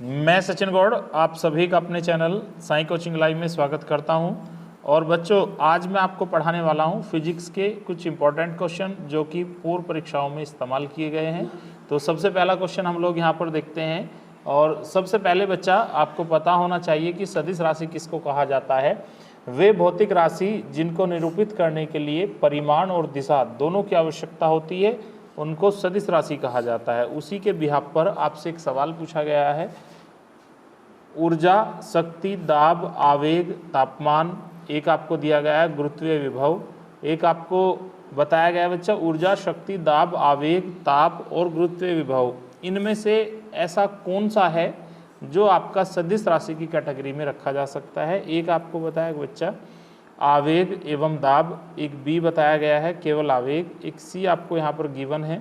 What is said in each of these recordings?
मैं सचिन गौड़ आप सभी का अपने चैनल साई कोचिंग लाइव में स्वागत करता हूं। और बच्चों, आज मैं आपको पढ़ाने वाला हूं फिजिक्स के कुछ इंपॉर्टेंट क्वेश्चन जो कि पूर्व परीक्षाओं में इस्तेमाल किए गए हैं। तो सबसे पहला क्वेश्चन हम लोग यहां पर देखते हैं। और सबसे पहले बच्चा आपको पता होना चाहिए कि सदिश राशि किसको कहा जाता है। वे भौतिक राशि जिनको निरूपित करने के लिए परिमाण और दिशा दोनों की आवश्यकता होती है उनको सदिश राशि कहा जाता है। उसी के बिहाफ पर आपसे एक सवाल पूछा गया है। ऊर्जा, शक्ति, दाब, आवेग, तापमान, एक आपको दिया गया है गुरुत्वीय विभव। एक आपको बताया गया है बच्चा ऊर्जा, शक्ति, दाब, आवेग, ताप और गुरुत्वीय विभव, इनमें से ऐसा कौन सा है जो आपका सदिश राशि की कैटेगरी में रखा जा सकता है। एक आपको बताया बच्चा आवेग एवं दाब, एक बी बताया गया है केवल आवेग, एक सी आपको यहाँ पर गिवन है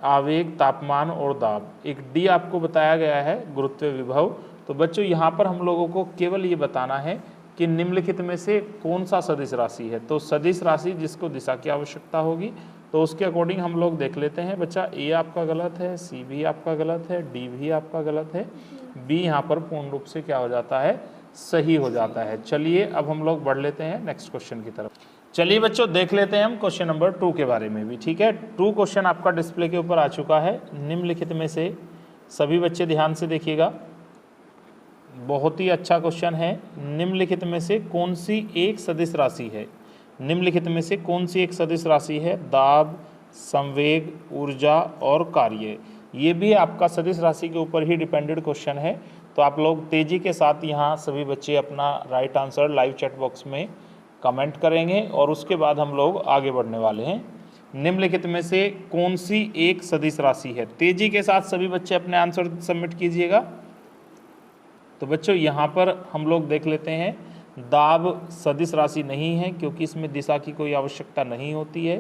आवेग, तापमान और दाब, एक डी आपको बताया गया है गुरुत्वीय विभव। तो बच्चों यहाँ पर हम लोगों को केवल ये बताना है कि निम्नलिखित में से कौन सा सदिश राशि है। तो सदिश राशि जिसको दिशा की आवश्यकता होगी तो उसके अकॉर्डिंग हम लोग देख लेते हैं। बच्चा ए आपका गलत है, सी भी आपका गलत है, डी भी आपका गलत है, बी यहाँ पर पूर्ण रूप से क्या हो जाता है, सही हो जाता है। चलिए अब हम लोग बढ़ लेते हैं नेक्स्ट क्वेश्चन की तरफ। चलिए बच्चों देख लेते हैं हम क्वेश्चन नंबर 2 के बारे में भी। ठीक है, 2 क्वेश्चन आपका डिस्प्ले के ऊपर आ चुका है। निम्नलिखित में से सभी बच्चे ध्यान से देखिएगा, बहुत ही अच्छा क्वेश्चन है। निम्नलिखित में से कौन सी एक सदिश राशि है, निम्नलिखित में से कौन सी एक सदिश राशि है। दाब, संवेग, ऊर्जा और कार्य, ये भी आपका सदिश राशि के ऊपर ही डिपेंडेंट क्वेश्चन है। तो आप लोग तेजी के साथ यहाँ सभी बच्चे अपना right answer live chat box में कमेंट करेंगे और उसके बाद हम लोग आगे बढ़ने वाले हैं। निम्नलिखित में से कौन सी एक सदिश राशि है, तेजी के साथ सभी बच्चे अपने आंसर सबमिट कीजिएगा। तो बच्चों यहाँ पर हम लोग देख लेते हैं, दाब सदिश राशि नहीं है क्योंकि इसमें दिशा की कोई आवश्यकता नहीं होती है।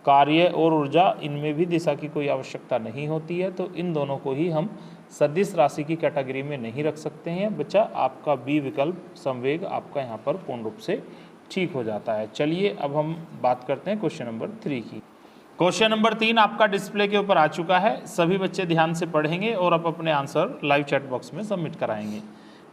कार्य और ऊर्जा, इनमें भी दिशा की कोई आवश्यकता नहीं होती है। तो इन दोनों को ही हम सदिश राशि की कैटेगरी में नहीं रख सकते हैं। बच्चा आपका बी विकल्प संवेग आपका यहाँ पर पूर्ण रूप से ठीक हो जाता है। चलिए अब हम बात करते हैं क्वेश्चन नंबर 3 की। क्वेश्चन नंबर 3 आपका डिस्प्ले के ऊपर आ चुका है। सभी बच्चे ध्यान से पढ़ेंगे और अब अपने आंसर लाइव चैट बॉक्स में सबमिट कराएंगे।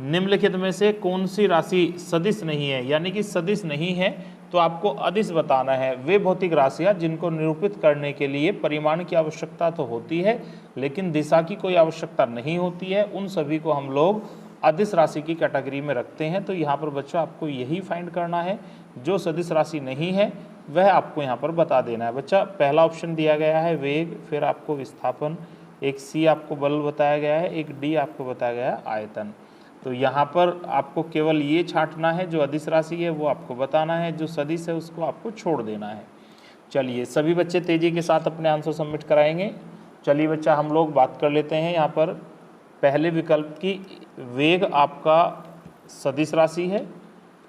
निम्नलिखित में से कौन सी राशि सदिश नहीं है, यानी कि सदिश नहीं है तो आपको अदिश बताना है। वे भौतिक राशियाँ जिनको निरूपित करने के लिए परिमाण की आवश्यकता तो होती है लेकिन दिशा की कोई आवश्यकता नहीं होती है, उन सभी को हम लोग अदिश राशि की कैटेगरी में रखते हैं। तो यहाँ पर बच्चों आपको यही फाइंड करना है, जो सदिश राशि नहीं है वह आपको यहाँ पर बता देना है। बच्चा पहला ऑप्शन दिया गया है वेग, फिर आपको विस्थापन, एक सी आपको बल बताया गया है, एक डी आपको बताया गया है आयतन। तो यहाँ पर आपको केवल ये छांटना है, जो अदिश राशि है वो आपको बताना है, जो सदिश है उसको आपको छोड़ देना है। चलिए सभी बच्चे तेज़ी के साथ अपने आंसर सबमिट कराएंगे। चलिए बच्चा हम लोग बात कर लेते हैं यहाँ पर पहले विकल्प की। वेग आपका सदिश राशि है,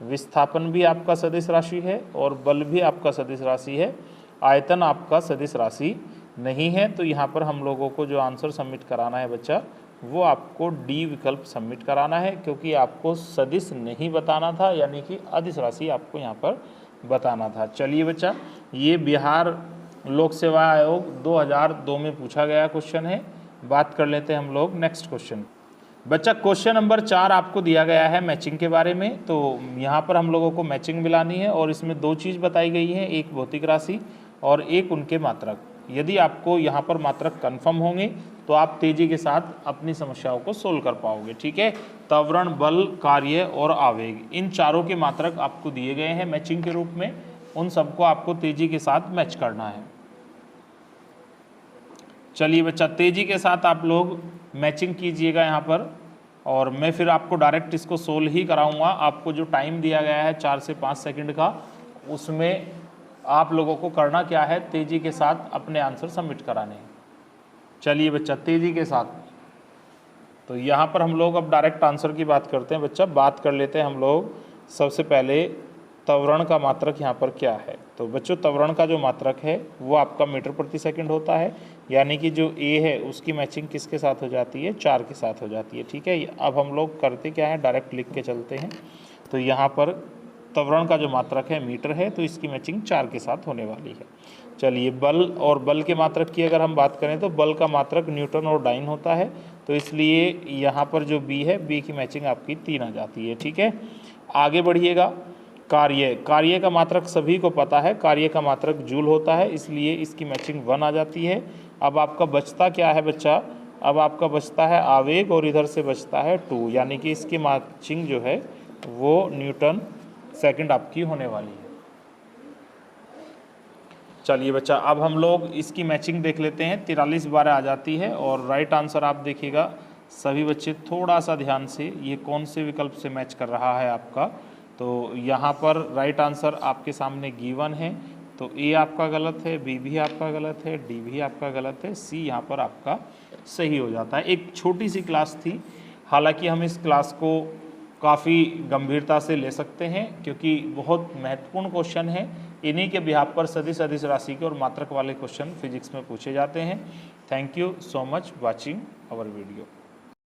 विस्थापन भी आपका सदिश राशि है और बल भी आपका सदिश राशि है। आयतन आपका सदिश राशि नहीं है। तो यहाँ पर हम लोगों को जो आंसर सबमिट कराना है बच्चा वो आपको डी विकल्प सबमिट कराना है, क्योंकि आपको सदिश नहीं बताना था, यानी कि अदिश राशि आपको यहाँ पर बताना था। चलिए बच्चा, ये बिहार लोक सेवा आयोग 2002 में पूछा गया क्वेश्चन है। बात कर लेते हैं हम लोग नेक्स्ट क्वेश्चन। बच्चा क्वेश्चन नंबर 4 आपको दिया गया है मैचिंग के बारे में। तो यहाँ पर हम लोगों को मैचिंग मिलानी है और इसमें 2 चीज़ बताई गई है, एक भौतिक राशि और एक उनके मात्रक। यदि आपको यहाँ पर मात्रक कन्फर्म होंगे तो आप तेज़ी के साथ अपनी समस्याओं को सोल्व कर पाओगे। ठीक है, त्वरण, बल, कार्य और आवेग, इन चारों के मात्रक आपको दिए गए हैं मैचिंग के रूप में। उन सबको आपको तेज़ी के साथ मैच करना है। चलिए बच्चा तेज़ी के साथ आप लोग मैचिंग कीजिएगा यहाँ पर, और मैं फिर आपको डायरेक्ट इसको सोल्व ही कराऊंगा। आपको जो टाइम दिया गया है 4 से 5 सेकंड का, उसमें आप लोगों को करना क्या है, तेज़ी के साथ अपने आंसर सबमिट कराने हैं। चलिए बच्चा तेज़ी के साथ। तो यहाँ पर हम लोग अब डायरेक्ट आंसर की बात करते हैं। बच्चा बात कर लेते हैं हम लोग सबसे पहले त्वरण का मात्रक यहाँ पर क्या है। तो बच्चों त्वरण का जो मात्रक है वो आपका मीटर प्रति सेकंड होता है, यानी कि जो ए है उसकी मैचिंग किसके साथ हो जाती है, 4 के साथ हो जाती है। ठीक है, अब हम लोग करते क्या है, डायरेक्ट लिख के चलते हैं। तो यहाँ पर त्वरण का जो मात्रक है मीटर है, तो इसकी मैचिंग 4 के साथ होने वाली है। चलिए बल और बल के मात्रक की अगर हम बात करें तो बल का मात्रक न्यूटन और डाइन होता है, तो इसलिए यहाँ पर जो बी है, बी की मैचिंग आपकी 3 आ जाती है। ठीक है, आगे बढ़िएगा। कार्य का मात्रक सभी को पता है, कार्य का मात्रक जूल होता है, इसलिए इसकी मैचिंग 1 आ जाती है। अब आपका बचता क्या है बच्चा, अब आपका बचता है आवेग और इधर से बचता है 2, यानी कि इसकी मैचिंग जो है वो न्यूटन सेकंड आपकी होने वाली है। चलिए बच्चा, अब हम लोग इसकी मैचिंग देख लेते हैं। 43 बार आ जाती है और राइट आंसर आप देखिएगा सभी बच्चे थोड़ा सा ध्यान से, ये कौन से विकल्प से मैच कर रहा है आपका। तो यहाँ पर राइट आंसर आपके सामने गिवन है, तो ए आपका गलत है, बी भी आपका गलत है, डी भी आपका गलत है, सी यहाँ पर आपका सही हो जाता है। एक छोटी सी क्लास थी, हालांकि हम इस क्लास को काफ़ी गंभीरता से ले सकते हैं क्योंकि बहुत महत्वपूर्ण क्वेश्चन है। इन्हीं के बिहाफ पर सदिश अदिश राशि के और मात्रक वाले क्वेश्चन फिजिक्स में पूछे जाते हैं। Thank you so much watching our video.